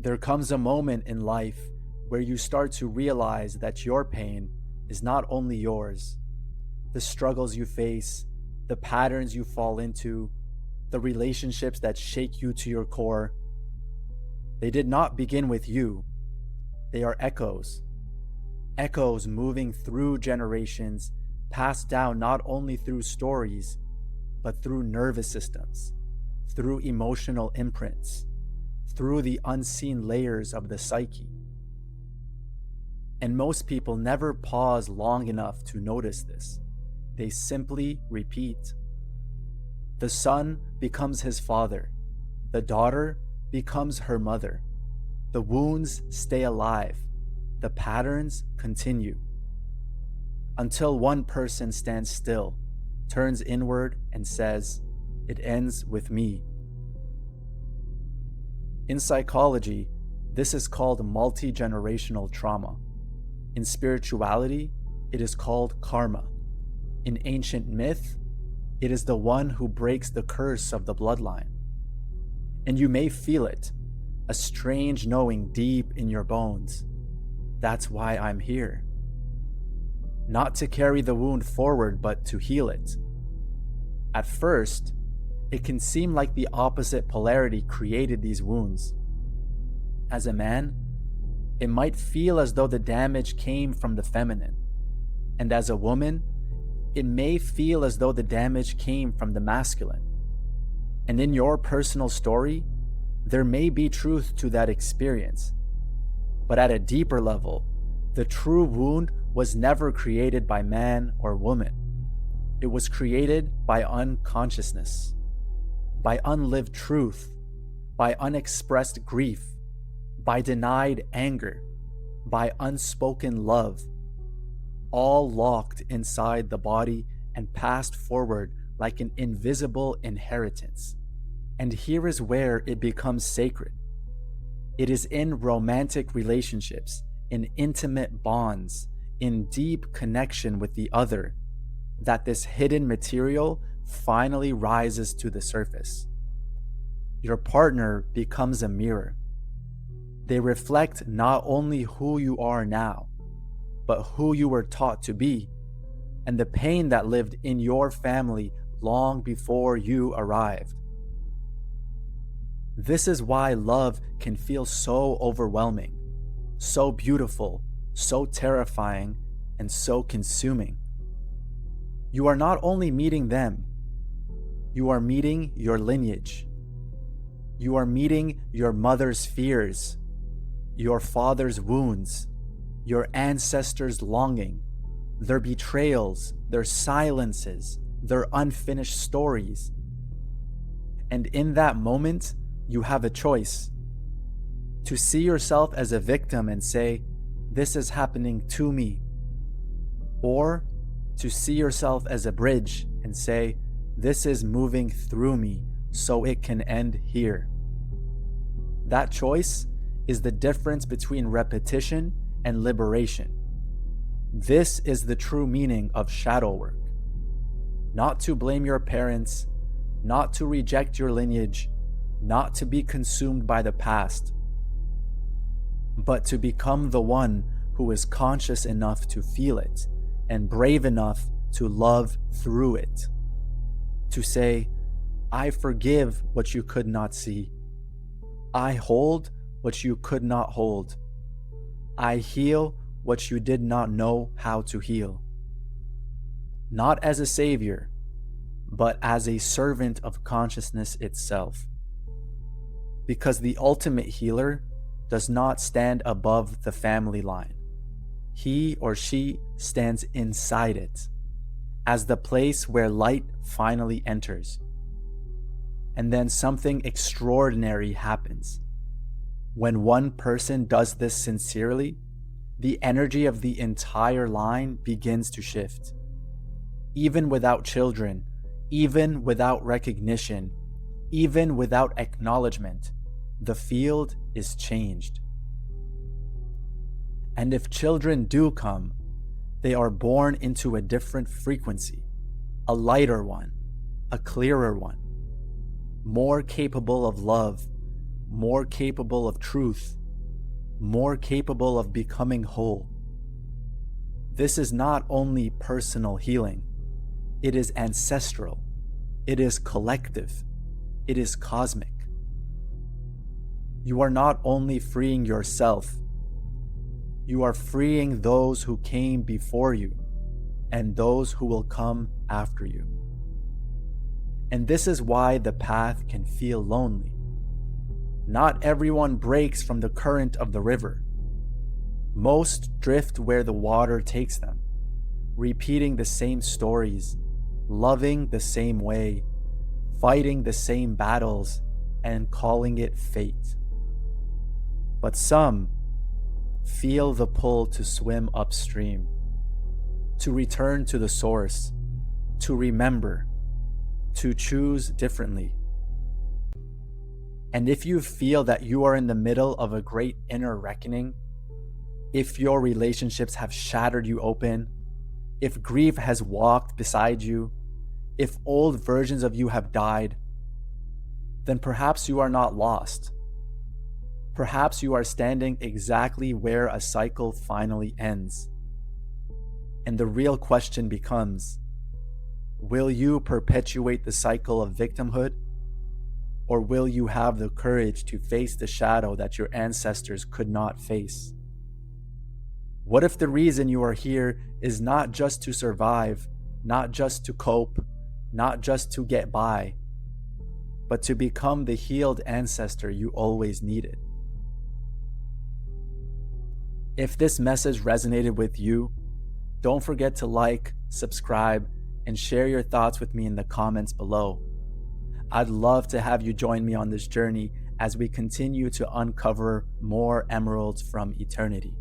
There comes a moment in life where you start to realize that your pain is not only yours. The struggles you face, the patterns you fall into, the relationships that shake you to your core, they did not begin with you. They are echoes. Echoes moving through generations, passed down not only through stories, but through nervous systems, through emotional imprints, through the unseen layers of the psyche. And most people never pause long enough to notice this. They simply repeat. The son becomes his father. The daughter becomes her mother. The wounds stay alive. The patterns continue. Until one person stands still, turns inward, and says, "It ends with me." In psychology, this is called multi-generational trauma. In spirituality, it is called karma. In ancient myth, it is the one who breaks the curse of the bloodline. And you may feel it, a strange knowing deep in your bones. That's why I'm here. Not to carry the wound forward, but to heal it. At first, it can seem like the opposite polarity created these wounds. As a man, it might feel as though the damage came from the feminine. And as a woman, it may feel as though the damage came from the masculine. And in your personal story, there may be truth to that experience. But at a deeper level, the true wound was never created by man or woman. It was created by unconsciousness, by unlived truth, by unexpressed grief, by denied anger, by unspoken love, all locked inside the body and passed forward like an invisible inheritance. And here is where it becomes sacred. It is in romantic relationships, in intimate bonds, in deep connection with the other, that this hidden material finally rises to the surface. Your partner becomes a mirror. They reflect not only who you are now, but who you were taught to be, and the pain that lived in your family long before you arrived. This is why love can feel so overwhelming, so beautiful, so terrifying, and so consuming. You are not only meeting them, you are meeting your lineage. You are meeting your mother's fears, your father's wounds, your ancestors' longing, their betrayals, their silences, their unfinished stories. And in that moment, you have a choice to see yourself as a victim and say, "This is happening to me," or to see yourself as a bridge and say, "This is moving through me so it can end here." That choice is the difference between repetition and liberation. This is the true meaning of shadow work. Not to blame your parents, not to reject your lineage, not to be consumed by the past, but to become the one who is conscious enough to feel it and brave enough to love through it. To say, "I forgive what you could not see. I hold what you could not hold. I heal what you did not know how to heal." Not as a savior, but as a servant of consciousness itself. Because the ultimate healer does not stand above the family line. He or she stands inside it, as the place where light finally enters. And then something extraordinary happens. When one person does this sincerely, the energy of the entire line begins to shift. Even without children, even without recognition, even without acknowledgement, the field is changed. And if children do come, they are born into a different frequency, a lighter one, a clearer one, more capable of love, more capable of truth, more capable of becoming whole. This is not only personal healing, it is ancestral, it is collective, it is cosmic. You are not only freeing yourself, you are freeing those who came before you and those who will come after you. And this is why the path can feel lonely. Not everyone breaks from the current of the river. Most drift where the water takes them, repeating the same stories, loving the same way, fighting the same battles, and calling it fate. But some feel the pull to swim upstream, to return to the source, to remember, to choose differently. And if you feel that you are in the middle of a great inner reckoning, if your relationships have shattered you open, if grief has walked beside you, if old versions of you have died, then perhaps you are not lost. Perhaps you are standing exactly where a cycle finally ends. And the real question becomes, will you perpetuate the cycle of victimhood? Or will you have the courage to face the shadow that your ancestors could not face? What if the reason you are here is not just to survive, not just to cope, not just to get by, but to become the healed ancestor you always needed? If this message resonated with you, don't forget to like, subscribe, and share your thoughts with me in the comments below. I'd love to have you join me on this journey as we continue to uncover more emeralds from eternity.